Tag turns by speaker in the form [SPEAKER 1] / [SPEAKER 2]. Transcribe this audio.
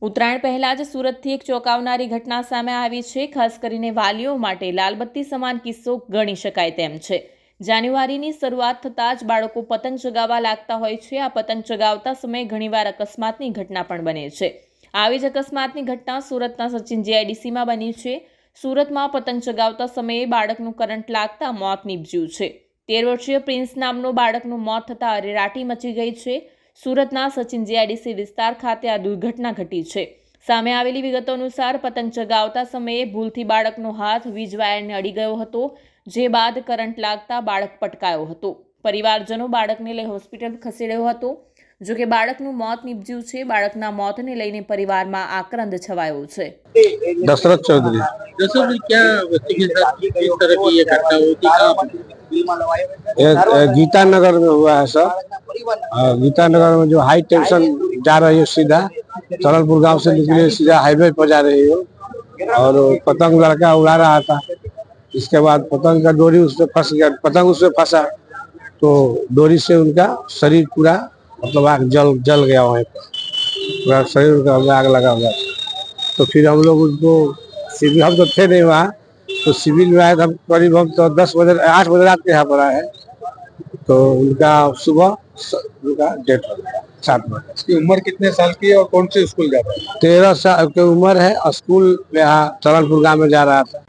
[SPEAKER 1] ઉત્તરાયણ પહેલા જ સુરતથી એક ચોંકાવનારી ઘટના સામે આવી છે. ખાસ કરીને વાલીઓ માટે લાલબત્તી સમાન કિસ્સો ગણી શકાય તેમ છે. જાન્યુઆરીની શરૂઆત થતાં જ બાળકો પતંગ ચગાવવા લાગતા હોય છે. આ પતંગ ચગાવતા સમયે ઘણીવાર અકસ્માતની ઘટના પણ બને છે. આવી જ અકસ્માતની ઘટના સુરતના સચિન જીઆઈડીસીમાં બની છે. સુરતમાં પતંગ ચગાવતા સમયે બાળકનું કરંટ લાગતા મોત નીપજ્યું છે. 13 વર્ષીય પ્રિન્સ નામનો બાળકનું મોત થતાં અરેરાટી મચી ગઈ છે. સુરતના સચિન જીઆઈડીસી વિસ્તાર ખાતે આ દુર્ઘટના ઘટી છે. સામે આવેલી વિગતો અનુસાર પતંગ ચગાવતા સમયે ભૂલથી બાળકનો હાથ વીજ વાયરને અડી ગયો હતો, જે બાદ કરંટ લાગતા બાળક પટકાયો હતો. પરિવારજનો બાળકને લઈ હોસ્પિટલ ખસેડ્યો હતો. જોકે બાળકનું મોત નીપજ્યું છે. બાળકના મોતને લઈને પરિવારમાં આક્રંદ છવાયો છે.
[SPEAKER 2] दशरथ चौधरी।
[SPEAKER 3] दरअसल क्या बच्चे के साथ किस तरह की ये घटना होती है?
[SPEAKER 2] ये गीता नगर में हुआ है सर। गीता नगर में जो हाई टेंशन जा रही है, सीधा तरलपुर गांव से निकले सीधा हाईवे पर जा रही हो, और पतंग लड़का उड़ा रहा था। इसके बाद पतंग का डोरी उसमें फंस गया, पतंग उसमें फंसा तो डोरी से उनका शरीर पूरा मतलब आग जल गया, वहीं पर पूरा शरीर उनका आग लगा हुआ था। तो फिर हम लोग उनको सिविल, हम तो थे नहीं वहाँ, तो सिविल में आए थे। हम करीब हम तो 10 बजे 8 बजे रात के यहाँ पर आए, तो उनका सुबह उनका डेथ हो गया 7 बजे।
[SPEAKER 3] इसकी उम्र कितने साल की है और कौन से स्कूल जाता है?
[SPEAKER 2] 13 साल की उम्र है। स्कूल यहाँ तरलपुर गाँव में जा रहा था।